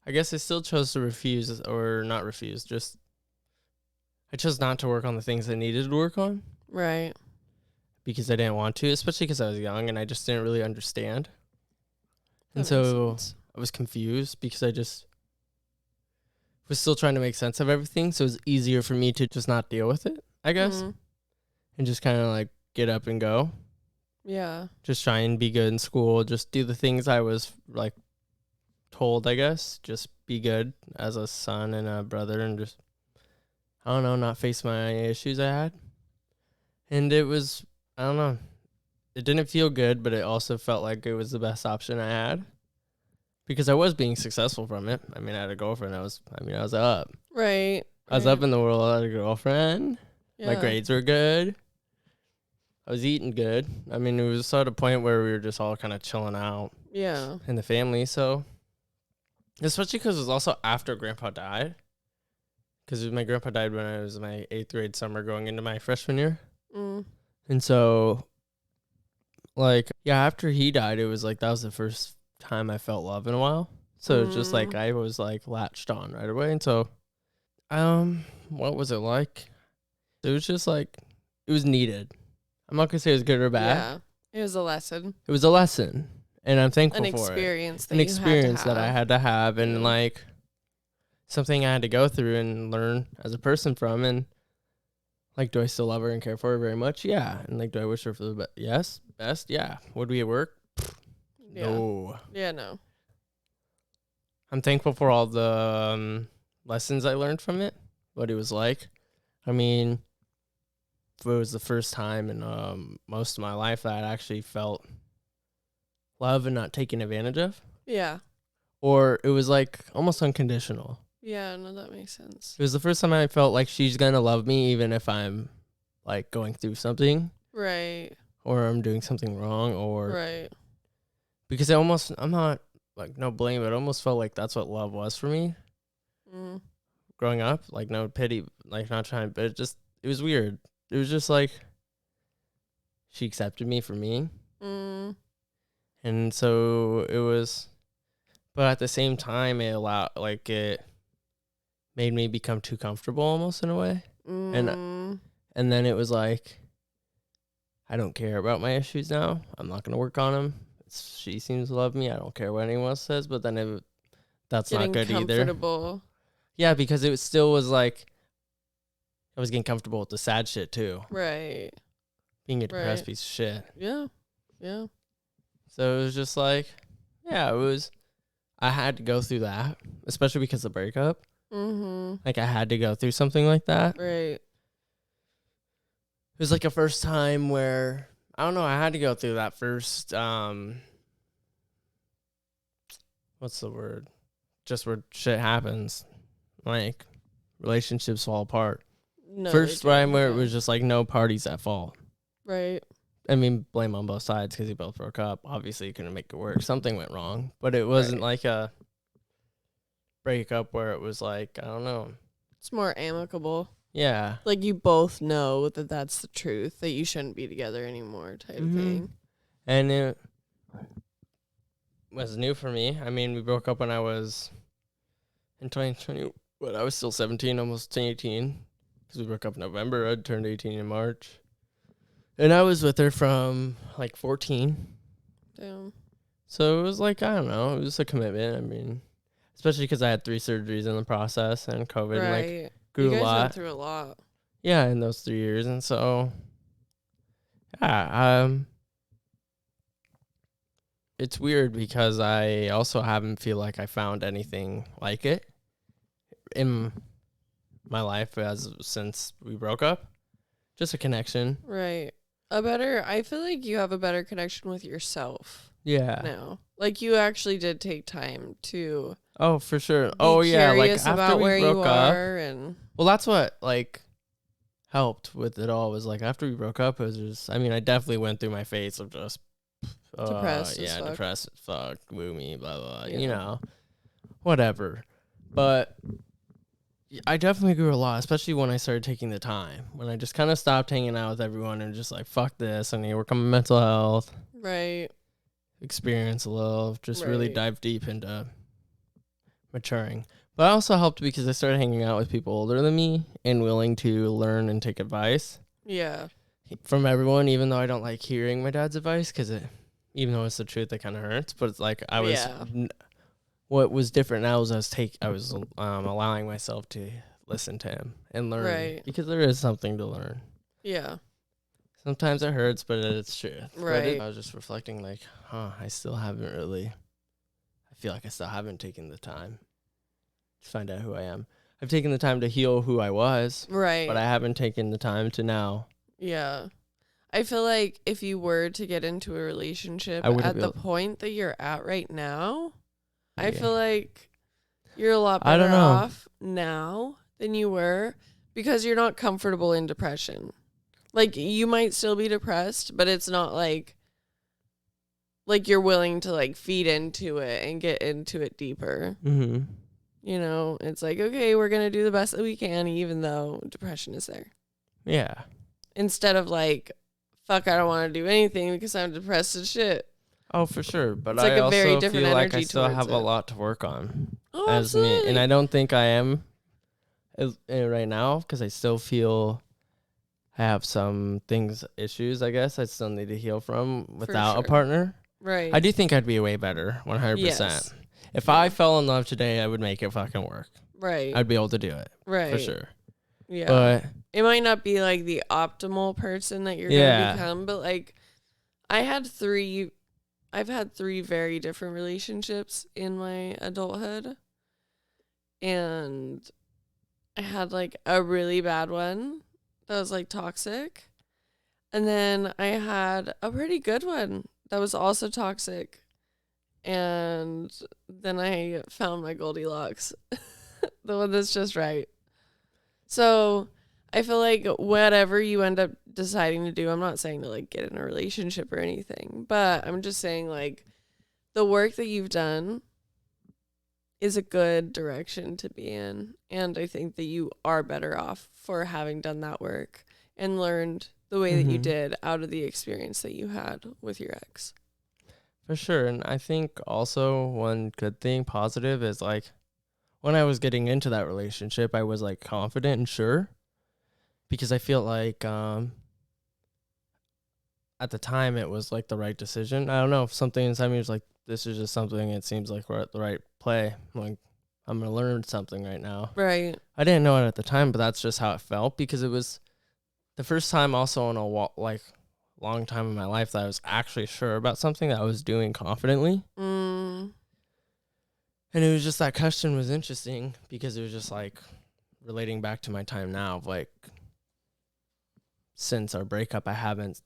guess I still chose to refuse, or not refuse, just I chose not to work on the things I needed to work on. Right. Because I didn't want to, especially because I was young and I just didn't really understand. That And so makes sense. I was confused because I just was still trying to make sense of everything. So it was easier for me to just not deal with it, I guess, and just kind of like get up and go. Yeah. Just try and be good in school. Just do the things I was like told, I guess. Just be good as a son and a brother, and just, I don't know, not face my issues I had. And it was, I don't know, it didn't feel good, but it also felt like it was the best option I had, because I was being successful from it. I mean, I had a girlfriend. I was up. Right. I was up in the world. I had a girlfriend. Yeah. My grades were good. I was eating good. I mean, it was sort of a point where we were just all kind of chilling out. Yeah. In the family. So, especially because it was also after Grandpa died. Because my grandpa died when I was in my 8th grade summer going into my freshman year. And so, like, yeah, after he died, it was like, that was the first time I felt love in a while. So it's just like, I was like latched on right away. And so, what was it like? It was just like, it was needed. I'm not gonna say it was good or bad. Yeah. It was a lesson. It was a lesson, and I'm thankful An for experience it. that An experience you had to that I have. had to have, and like something I had to go through and learn as a person from. And like, do I still love her and care for her very much? Yeah. And like, do I wish her for the best? Yes. Best? Yeah. Would we at work? Yeah. No. Yeah, no. I'm thankful for all the lessons I learned from it, what it was like. I mean, it was the first time in most of my life that I actually felt love and not taken advantage of. Yeah. Or it was like almost unconditional. Yeah, no, that makes sense. It was the first time I felt like she's going to love me even if I'm like going through something. Right. Or I'm doing something wrong. Or Right. because I'm not like, no blame, but it almost felt like that's what love was for me. Growing up, like, no pity, like, not trying, but it was weird. It was just like, she accepted me for me. And so it was, but at the same time, it made me become too comfortable almost in a way. And then it was like, I don't care about my issues now. I'm not going to work on them. She seems to love me. I don't care what anyone else says, but then that's not good either. Yeah, because it still was like, I was getting comfortable with the sad shit too. Right. Being a depressed piece of shit. Yeah. Yeah. So it was just like, yeah, I had to go through that, especially because of the breakup. Like, I had to go through something like that. Right. It was like a first time where, I don't know, I had to go through that first, what's the word? Just where shit happens. Like, relationships fall apart. No, first time where it was just like, no party's at fault. Right. I mean, blame on both sides because you both broke up. Obviously, you couldn't make it work. Something went wrong. But it wasn't like a breakup where it was like, I don't know. It's more amicable. Yeah. Like, you both know that that's the truth, that you shouldn't be together anymore type thing. And it was new for me. I mean, we broke up when I was in 2020. But I was still 17, almost 18. Because we broke up in November. I turned 18 in March. And I was with her from like 14. Damn. So it was like, I don't know, it was a commitment. I mean, especially because I had 3 surgeries in the process and COVID like grew you guys a lot. went through a lot. Yeah, in those 3 years. And so, yeah, it's weird because I also haven't feel like I found anything like it in my life since we broke up. Just a connection. Right. I feel like you have a better connection with yourself. Yeah. Now. Like, you actually did take time to Oh, for sure. Be Oh, yeah. Like curious after about we where you broke up. are, and Well, that's what like helped with it all was like after we broke up, it was just, I mean, I definitely went through my phase of just, depressed as yeah, fuck. depressed as fuck, gloomy, blah, blah, Yeah. you know, whatever. But I definitely grew a lot, especially when I started taking the time, when I just kind of stopped hanging out with everyone and just like, fuck this. I need to work on my mental health, Right. experience a little, just really Right. dive deep into maturing. But I also helped because I started hanging out with people older than me and willing to learn and take advice Yeah. from everyone, even though I don't like hearing my dad's advice because even though it's the truth, it kind of hurts. But it's like what was different now is I was allowing myself to listen to him and learn Right. because there is something to learn. Yeah. Sometimes it hurts, but it's truth. Right. I was just reflecting like, I still haven't really, I feel like I still haven't taken the time to find out who I am. I've taken the time to heal who I was, Right. but I haven't taken the time to now. Yeah. I feel like if you were to get into a relationship I wouldn't at be the able- point that you're at right now, I Yeah. feel like you're a lot I don't better know. off now than you were because you're not comfortable in depression. Like, you might still be depressed, but it's not like you're willing to like feed into it and get into it deeper. Mm-hmm. You know, it's like, okay, we're going to do the best that we can, even though depression is there. Yeah. Instead of like, fuck, I don't want to do anything because I'm depressed as shit. Oh, for sure. But It's like I a also very different feel like I energy still towards have a it. lot to work on Oh, as me. absolutely. And I don't think I am right now because I still feel I have some issues, I guess, I still need to heal from without sure. a partner. Right. I do think I'd be way better, 100%. Yes. If I fell in love today, I would make it fucking work. Right. I'd be able to do it. Right. For sure. Yeah. But it might not be like the optimal person that you're Yeah. going to become, but like I've had three very different relationships in my adulthood. And I had like a really bad one that was like toxic. And then I had a pretty good one that was also toxic. And then I found my Goldilocks, the one that's just right. So I feel like whatever you end up deciding to do, I'm not saying to like get in a relationship or anything, but I'm just saying like the work that you've done is a good direction to be in. And I think that you are better off for having done that work and learned the way that you Mhm. did out of the experience that you had with your ex. For sure. And I think also one good thing, positive, is like when I was getting into that relationship, I was like confident and sure because I feel like at the time it was like the right decision. I don't know if something inside me was like, this is just something, it seems like we're at the right play. Like, I'm going to learn something right now. Right. I didn't know it at the time, but that's just how it felt because it was the first time also in a long time in my life that I was actually sure about something that I was doing confidently. Mm. And it was just that question was interesting because it was just like relating back to my time now of like since our breakup, I haven't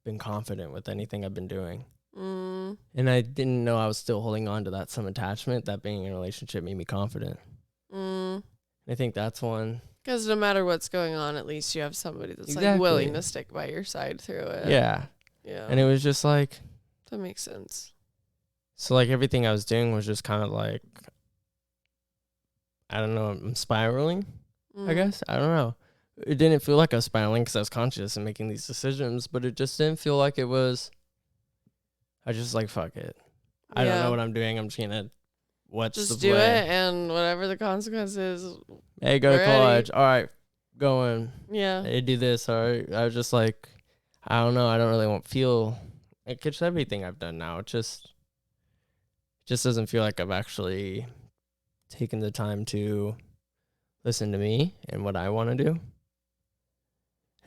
been confident with anything I've been doing. Mm. And I didn't know I was still holding on to that some attachment that being in a relationship made me confident. Mm. I think that's one. Because no matter what's going on, at least you have somebody that's like Exactly. willing to stick by your side through it. Yeah. Yeah. And it was just like, That makes sense. so like everything I was doing was just kind of like, I don't know, I'm spiraling, I guess. I don't know. It didn't feel like I was spiraling because I was conscious and making these decisions, but it just didn't feel like it was. I just like, fuck it. I don't know what I'm doing. I'm just going to, what's Just the do play? it, and whatever the consequence is. Hey, go to We're college. ready. All right, going. Yeah. Hey, do this. All right. I was just like, I don't know. I don't really feel like it's everything I've done now. It just doesn't feel like I've actually taken the time to listen to me and what I want to do.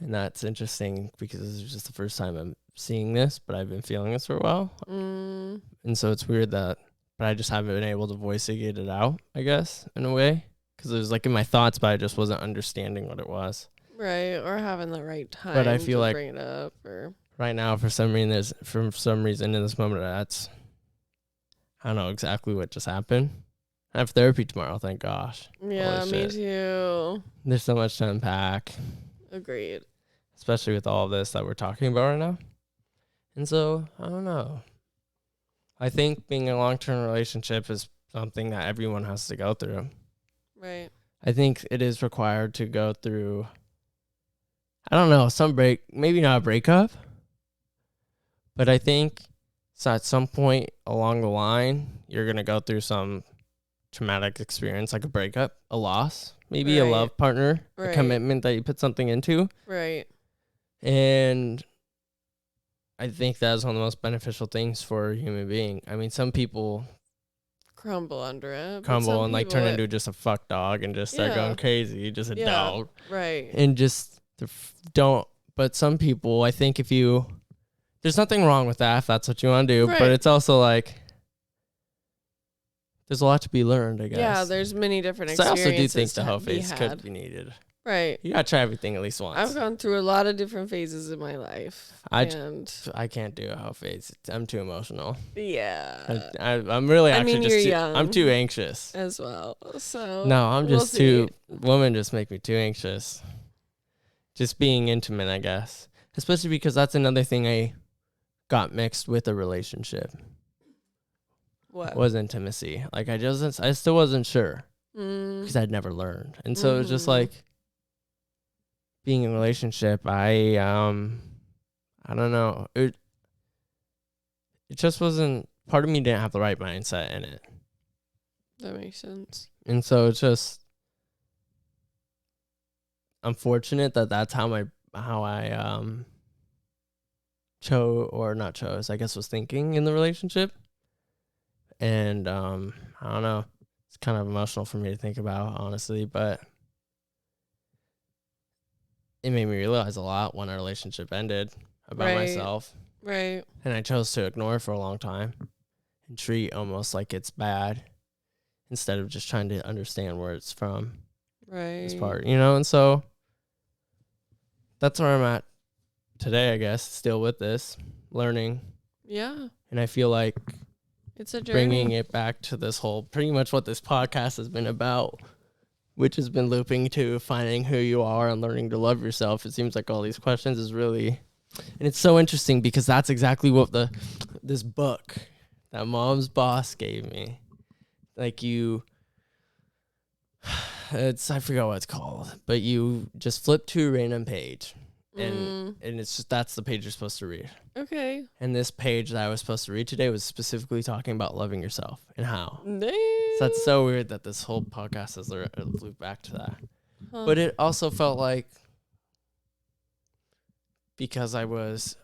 And that's interesting because this is just the first time I'm seeing this, but I've been feeling this for a while. Mm. And so it's weird but I just haven't been able to voice it, get it out, I guess, in a way. Because it was like in my thoughts, but I just wasn't understanding what it was. Right. Or having the right time But I feel to like bring it up. Or right now, for some reason in this moment, I don't know exactly what just happened. I have therapy tomorrow, thank gosh. Yeah, Holy me shit. too. There's so much to unpack, Agreed. especially with all of this that we're talking about right now. And so, I don't know. I think being in a long-term relationship is something that everyone has to go through. Right. I think it is required to go through, I don't know, maybe not a breakup, but I think so at some point along the line, you're going to go through some traumatic experience, like a breakup, a loss, maybe a Right. love partner, a Right. commitment that you put something into. Right. And I think that is one of the most beneficial things for a human being. I mean, some people Crumble under it. But crumble some and like people turn into just a fuck dog and just start Yeah. going crazy, just a Yeah. dog. Right. And just don't. But some people, I think there's nothing wrong with that if that's what you want to do. Right. But it's also like, there's a lot to be learned, I guess. Yeah, there's many different So I also do think experiences the to hoe be phase could had. be needed. Right. You gotta try everything at least once. I've gone through a lot of different phases in my life. I can't do a hoe phase. I'm too emotional. Yeah. I'm really I actually mean, just you're too, young. I'm too anxious. As well. So No, I'm we'll just see. women just make me too anxious. Just being intimate, I guess. Especially because that's another thing I got mixed with a relationship. What? Was intimacy. Like I still wasn't sure. Because I'd never learned. And so it was just like being in a relationship, I don't know. It just wasn't, part of me didn't have the right mindset in it. That makes sense. And so it's just unfortunate that that's how I I guess was thinking in the relationship. And I don't know. It's kind of emotional for me to think about, honestly, but it made me realize a lot when our relationship ended about myself. Right. And I chose to ignore it for a long time and treat almost like it's bad instead of just trying to understand where it's from. Right. This part, and so that's where I'm at today, I guess, still with this, learning. Yeah. And I feel like it's a journey. Bringing it back to this whole, pretty much what this podcast has been about, which has been looping to finding who you are and learning to love yourself. It seems like all these questions is really, and it's so interesting because that's exactly what this book that Mom's Boss gave me. Like I forgot what it's called, but you just flip to a random page and it's just, that's the page you're supposed to read. Okay. And this page that I was supposed to read today was specifically talking about loving yourself and how. Damn. So that's so weird that this whole podcast has looped back to that. Huh. But it also felt like, because I was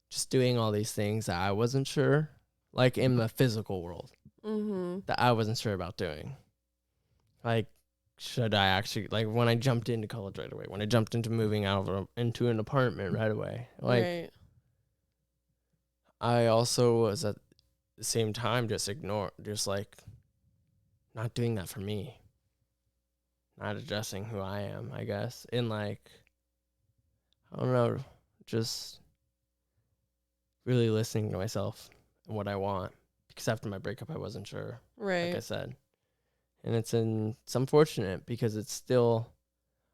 just doing all these things that I wasn't sure, like in the physical world, that I wasn't sure about doing. Like, should I actually, like when I jumped into college right away, when I jumped into moving into an apartment right away, like right. I also was at the same time just like not doing that for me, not addressing who I am, I guess, and like, I don't know, just really listening to myself and what I want, because after my breakup I wasn't sure, Right. like I said. And it's unfortunate because it's still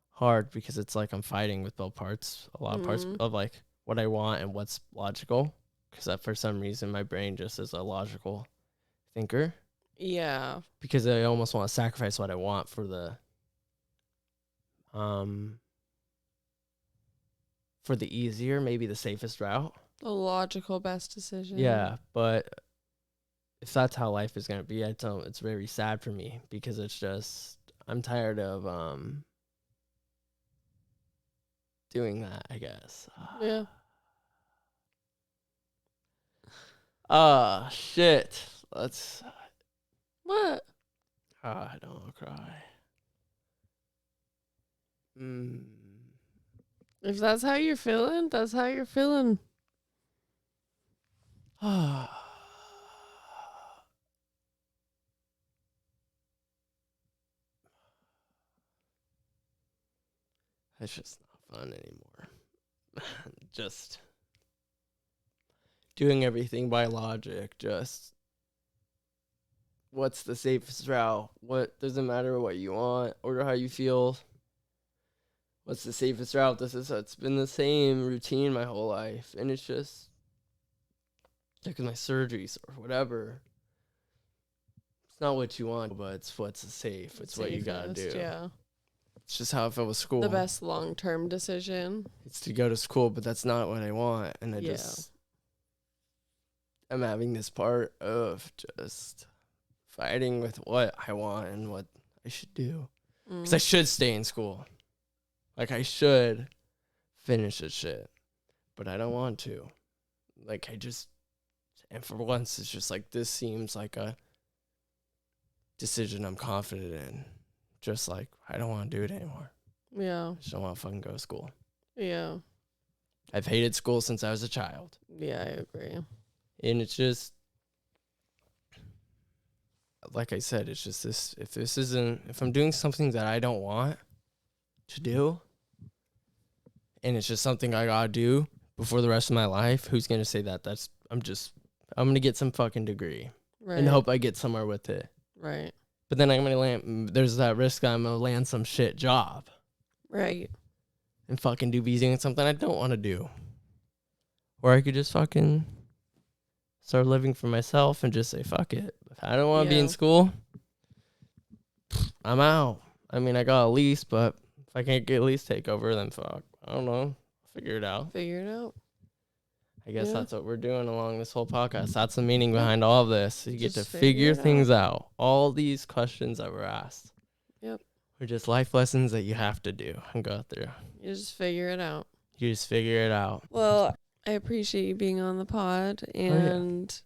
hard, because it's like I'm fighting with both parts, a lot of parts of like what I want and what's logical, because for some reason my brain just is a logical thinker. Yeah. Because I almost want to sacrifice what I want for the easier, maybe the safest route. The logical best decision. Yeah, but if that's how life is going to be, it's very sad for me, because it's just, I'm tired of doing that, I guess. Yeah. Shit. Let's. What? I don't want to cry. If that's how you're feeling, that's how you're feeling. It's just not fun anymore. Just doing everything by logic, just what's the safest route? What doesn't matter what you want or how you feel. What's the safest route? It's been the same routine my whole life, and it's just like with my surgeries or whatever. It's not what you want, but it's what's safe. It's what you gotta do. Yeah. It's just how I felt with school. The best long-term decision. It's to go to school, but that's not what I want, and I'm having this part of just fighting with what I want and what I should do. Because I should stay in school. Like, I should finish this shit. But I don't want to. Like, and for once, it's just like, this seems like a decision I'm confident in. Just like, I don't want to do it anymore. Yeah. I just don't want to fucking go to school. Yeah. I've hated school since I was a child. Yeah, I agree. And it's just, like I said, it's just this, if I'm doing something that I don't want to do, and it's just something I gotta do before the rest of my life, who's gonna say that? I'm gonna get some fucking degree. Right. And hope I get somewhere with it. Right. But then I'm gonna there's that risk that I'm gonna land some shit job. Right. And fucking be doing something I don't want to do. Or I could just fucking start living for myself and just say, fuck it. If I don't want to be in school, I'm out. I mean, I got a lease, but if I can't get a lease takeover, then fuck. I don't know. Figure it out. I guess that's what we're doing along this whole podcast. That's the meaning behind all of this. You get to figure things out. All these questions that were asked. Yep. Are just life lessons that you have to do and go through. You just figure it out. Well, I appreciate you being on the pod and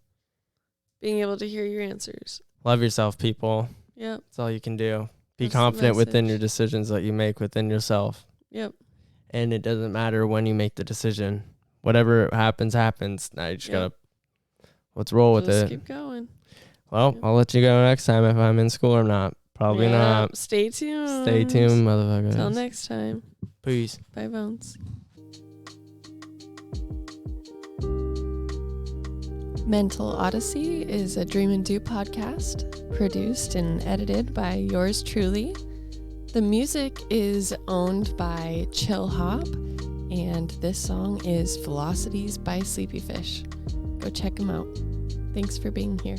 being able to hear your answers. Love yourself, people. Yep. That's all you can do. Be confident within your decisions that you make within yourself. Yep. And it doesn't matter when you make the decision. Whatever happens, happens. Now you just gotta, let's roll with it. Just keep going. Well, I'll let you go next time if I'm in school or not. Probably not. Stay tuned, motherfuckers. Till next time. Peace. Bye, Bones. Mental Odyssey is a Dream and Do podcast, produced and edited by yours truly. The music is owned by Chill Hop, and this song is Velocities by Sleepy Fish. Go check them out. Thanks for being here.